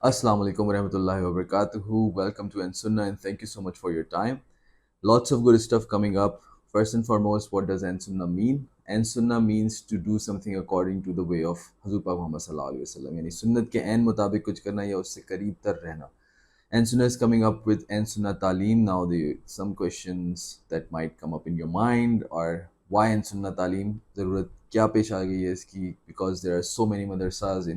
Assalamualaikum warahmatullahi wabarakatuh. Welcome to AinSunnah and thank you so much for your time. Lots of good stuff coming up. First and foremost, what does AinSunnah mean? AinSunnah means to do something according to the way of Hazrat Pak Muhammad sallallahu alaihi wasallam. यानी सुन्नत के ऐन मुताबिक कुछ करना या उससे करीब तर रहना. AinSunnah is coming up with AinSunnah Taleem. Now, some questions that might come up in your mind or why AinSunnah Taleem? ज़रूरत क्या पेश आ गई है इसकी? Because there are so many madrasas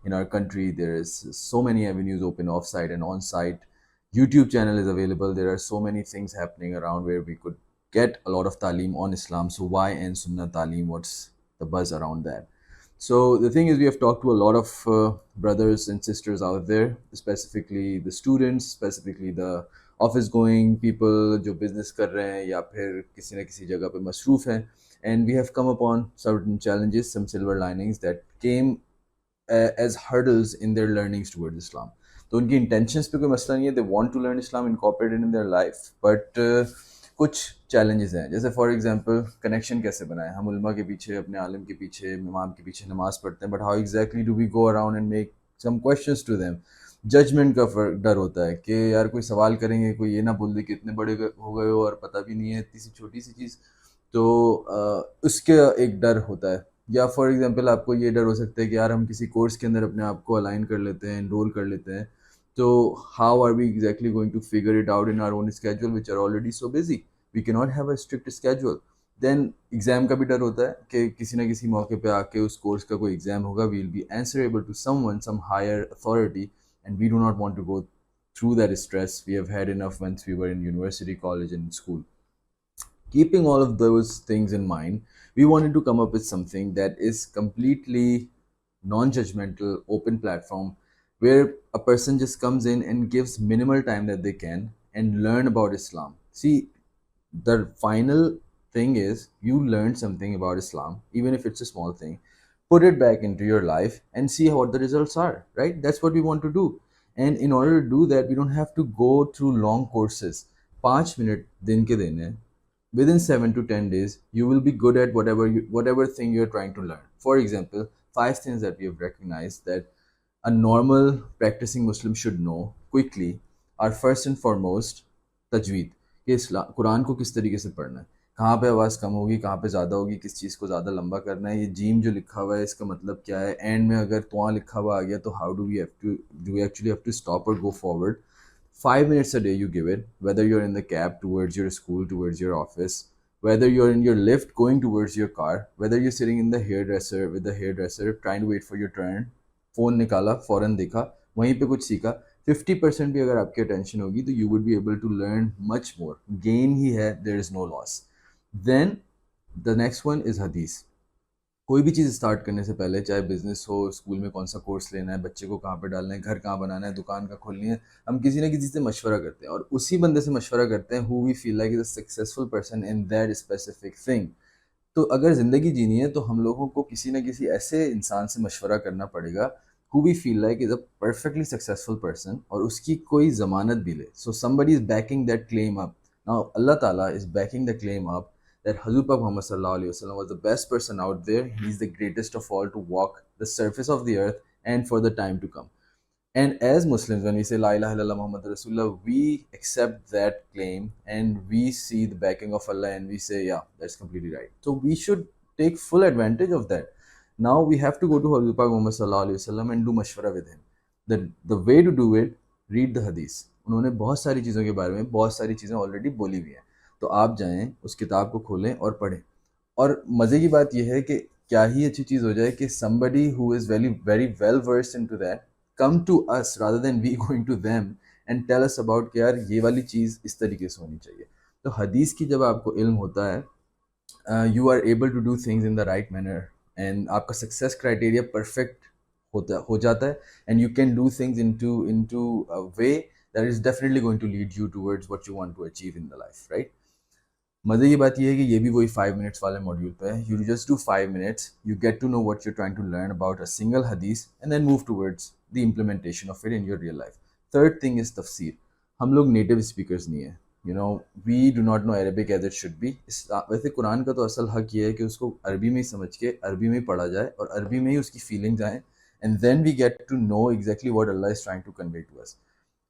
in our country. There is so many avenues open off-site and on-site. YouTube channel is available. There are so many things happening around where we could get a lot of Taleem on Islam. So why AinSunnah Taleem? What's the buzz around that? So the thing is, we have talked to a lot of brothers and sisters out there, specifically the students, specifically the office going people जो business कर रहे हैं या फिर किसी न किसी जगह पे मसरूफ़ हैं, and we have come upon certain challenges, some silver linings that came as hurdles in their learnings towards Islam. तो उनकी intentions पे कोई मसला नहीं है, they want to learn Islam, incorporate it in their life, but कुछ challenges हैं. जैसे फॉर एग्जांपल कनेक्शन कैसे बनाएं. हम उलमा के पीछे, अपने आलिम के पीछे, इमाम के पीछे नमाज पढ़ते हैं, but how exactly do we go around and make some questions to them. Judgment का डर होता है कि यार कोई सवाल करेंगे, कोई ये ना बोल दे कि इतने बड़े हो गए हो और पता भी नहीं है इतनी सी छोटी सी चीज़, तो उसके एक डर होता है. या फॉर एग्जांपल आपको ये डर हो सकता है कि यार हम किसी कोर्स के अंदर अपने आप को अलाइन कर लेते हैं, एनरोल कर लेते हैं, तो how are we exactly going to figure it out in our own schedule which are already so busy. We can not have a strict schedule. Then exam का भी डर होता है कि किसी ना किसी मौके पे आके उस कोर्स का कोई एग्जाम होगा, we will be answerable to someone, some higher authority, and we do not want to go through that stress. We have had enough once we were in university, college and school. Keeping all of those things in mind, we wanted to come up with something that is completely non-judgmental, open platform where a person just comes in and gives minimal time that they can and learn about Islam. See, the final thing is you learn something about Islam, even if it's a small thing, put it back into your life and see what the results are, right? That's what we want to do. And in order to do that, we don't have to go through long courses. 5 minute din ke dene, within 7 to 10 days you will be good at whatever thing you're trying to learn. For example, 5 things that we have recognized that a normal practicing Muslim should know quickly are: first and foremost, tajweed. कि कुरान को किस तरीके से पढ़ना है, कहाँ पे आवाज़ कम होगी, कहाँ पे ज़्यादा होगी, किस चीज़ को ज़्यादा लंबा करना है, ये जीम जो लिखा हुआ है इसका मतलब क्या है, एंड में अगर तुआ लिखा हुआ आ गया तो how do we actually have to stop और go forward. 5 minutes a day you give it, whether you're in the cab towards your school, towards your office, whether you're in your lift going towards your car, whether you're sitting in the hairdresser with the hairdresser trying to wait for your turn, phone निकाला, फ़ौरन देखा, वहीं पे कुछ सीखा. 50% भी अगर आपकी अटेंशन होगी तो you would be able to learn much more. Gain ही है, there is no loss. Then the next one is हदीस. कोई भी चीज़ स्टार्ट करने से पहले, चाहे बिजनेस हो, स्कूल में कौन सा कोर्स लेना है, बच्चे को कहाँ पे डालना है, घर कहाँ बनाना है, दुकान का खोलनी है, हम किसी ना किसी से मशवरा करते हैं और उसी बंदे से मशवरा करते हैं who we feel like is a successful person in that specific thing. तो अगर ज़िंदगी जीनी है तो हम लोगों को किसी ना किसी ऐसे इंसान से मशवरा करना पड़ेगा who we feel like is a perfectly successful person और उसकी कोई ज़मानत भी ले. So somebody is backing that claim up. Now Allah Ta'ala is backing the claim up that Hazrat Pak Muhammad sallallahu alaihi wasallam was the best person out there. He's the greatest of all to walk the surface of the earth and for the time to come. And as Muslims, when we say La ilaha illallah Muhammad Rasulullah, we accept that claim and we see the backing of Allah and we say, yeah, that's completely right. So we should take full advantage of that. Now we have to go to Hazrat Pak Muhammad sallallahu alaihi wasallam and do mashwara with him. The way to do it, read the hadith. उन्होंने बहुत सारी चीज़ों के बारे में बहुत सारी चीज़ें ऑलरेडी बोली हुई हैं, तो आप जाएं उस किताब को खोलें और पढ़ें. और मज़े की बात यह है कि क्या ही अच्छी चीज़ हो जाए कि somebody who is very well versed into that come to us rather than we going to them and tell us about कि यार ये वाली चीज़ इस तरीके से होनी चाहिए. तो हदीस की जब आपको इल्म होता है, you are able to do things in the right manner and आपका सक्सेस क्राइटेरिया परफेक्ट हो जाता है and you can do things into a way that is definitely going to lead you towards what you want to achieve in the life, right? मज़े की बात यह है कि ये भी वही 5 minutes वाले मॉड्यूल पे है. You just do 5 minutes, you get to know what you're trying to learn about a single hadith and then move towards the implementation of it in your real life. Third thing is tafseer. हम लोग native speakers नहीं है, we do not know Arabic as it should be. वैसे कुरान का तो असल हक ये है कि उसको अरबी में ही समझ के अरबी में ही पढ़ा जाए और अरबी में ही उसकी फीलिंग्स आएँ and then we get to know exactly what Allah is trying to convey to us.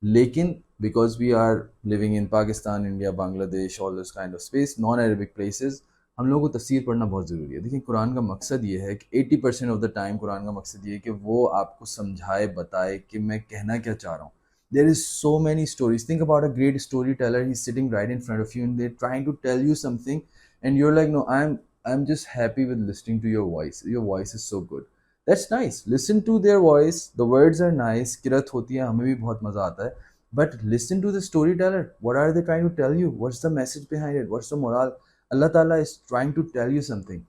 Lekin, because we are living in Pakistan, India, Bangladesh, all those kind of space, non-Arabic places, हम लोगों को तफसीर पढ़ना बहुत ज़रूरी है. देखिए कुरान का मकसद ये है कि 80% ऑफ द टाइम कुरान का मकसद ये है कि वो आपको समझाए बताए कि मैं कहना क्या चाह रहा हूँ. There is so many stories. Think about a great storyteller. He's sitting right in front of you and they're trying to tell you something and you're like, no, I'm just happy with listening to your voice. Your voice is so good. That's nice. Listen to their voice. The words are nice. किरत होती है, हमें भी बहुत मज़ा आता है. But listen to the storyteller. What are they trying to tell you? What's the message behind it? What's the moral? Allah Ta'ala is trying to tell you something.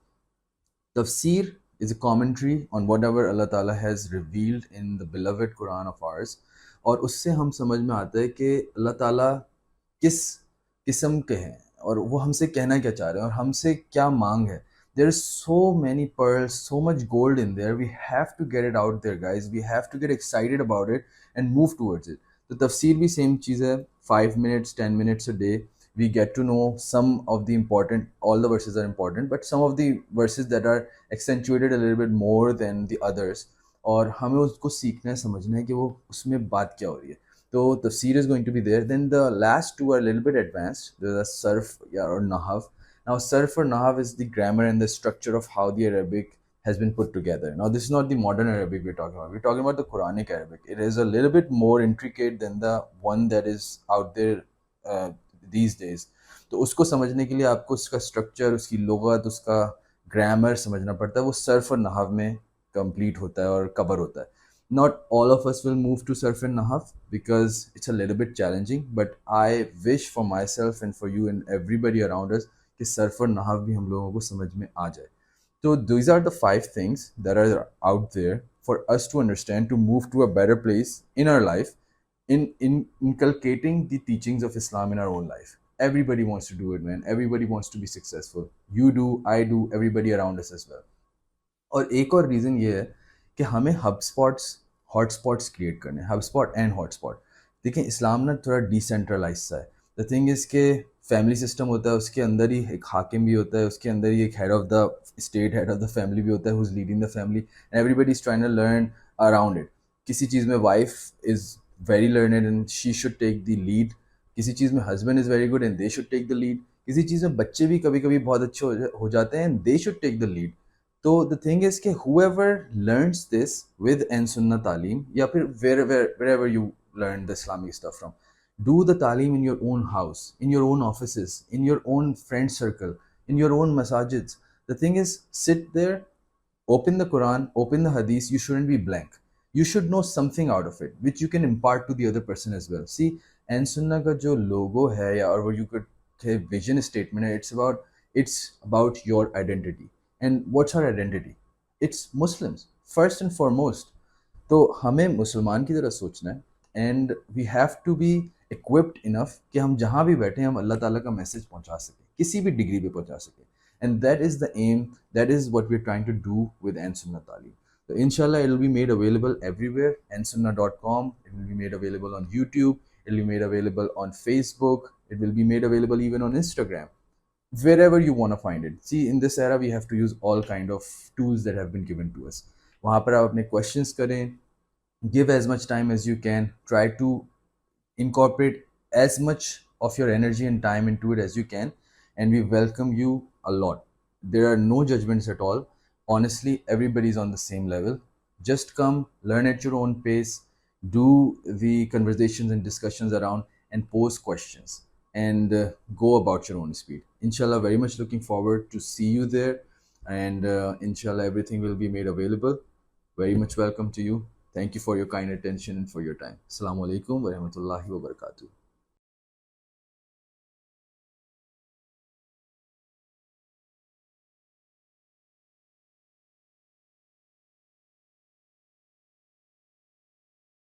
Tafseer is a commentary on whatever Allah Ta'ala has revealed in the beloved Quran of ours. और उससे हम समझ में आता है कि अल्लाह ताला किस किस्म के हैं और वो हमसे कहना क्या चाह रहे हैं और हमसे क्या मांग है. There is so many pearls, so much gold in there. We have to get it out there, guys. We have to get excited about it and move towards it. तो तफसीर भी सेम चीज़ है. 5 minutes, 10 minutes a day. We get to know some of the important, all the verses are important, but some of the verses that are accentuated a little bit more than the others. और हमें उसको सीखना है, समझना है कि वो उसमें बात क्या हो रही है. तो तफसीर is going to be there. Then the last two are little bit advanced, the सर्फ और नहव. Now Sarf or Nahv is the grammar and the structure of how the Arabic has been put together. Now this is not the modern Arabic we're talking about. We're talking about the Quranic Arabic. It is a little bit more intricate than the one that is out there these days. तो उसको समझने के लिए आपको उसका structure, उसकी लुगत, उसका grammar समझना पड़ता है. वो सर्फ और नहव में कंप्लीट होता है और कवर होता है. Not all of us will move to Sarf and Nahv because it's a little bit challenging, but I wish for myself and for you and everybody around us कि Surf और नहव भी हम लोगों को समझ में आ जाए. तो these are the 5 things that are out there for us to understand, to move to a better place in our life, in inculcating the teachings of Islam in our own life. Everybody wants to do it, man. Everybody wants to be successful. You do, I do, everybody around us as well. और एक और reason ये है कि हमें hub spots, hot spots create करने हैं. Hub spot and hot spot. देखिए इस्लाम ना थोड़ा डिसेंट्रलाइज सा है. द थिंग इज़ के फैमिली सिस्टम होता है, उसके अंदर ही एक हाकिम भी होता है, उसके अंदर ही एक head of the state, head of the family भी होता है, who is leading the family, and everybody is trying to learn around it. किसी चीज़ में wife is very learned and she should take the lead. किसी चीज़ में husband is very good and they should take the lead. किसी चीज़ में बच्चे भी कभी कभी बहुत अच्छे हो जाते हैं and they should take the lead. तो द थिंग इज़ कि whoever learns this with AinSunnah Taleem, या फिर wherever you learn the Islamic stuff from, do the Taleem in your own house, in your own offices, in your own friend circle, in your own masajids. The thing is, sit there, open the Quran, open the Hadith. You shouldn't be blank. You should know something out of it, which you can impart to the other person as well. See, AinSunnah का जो logo है या और you could say vision statement है, it's about your identity. And what's our identity? It's Muslims, first and foremost. तो हमें मुसलमान की तरह सोचना है and we have to be equipped enough कि हम जहाँ भी बैठे हम अल्लाह ताला का मैसेज पहुँचा सकें, किसी भी डिग्री पे पहुँचा सकें. And that is the aim, that is what we're trying to do with AinSunnah Taleem. So inshallah it will be made available everywhere. AinSunnah.com, it will be made available on YouTube, it will be made available on Facebook, it will be made available even on Instagram, wherever you want to find it. See, in this era we have to use all kind of tools that have been given to us. वहाँ पर आप अपने questions करें, give as much time as you can, try to incorporate as much of your energy and time into it as you can, and we welcome you a lot. There are no judgments at all. Honestly, everybody is on the same level. Just come, learn at your own pace, do the conversations and discussions around, and pose questions, and go about your own speed. Inshallah, very much looking forward to see you there, and inshallah everything will be made available. Very much welcome to you. Thank you for your kind attention and for your time. Assalamualaikum warahmatullahi wabarakatuh.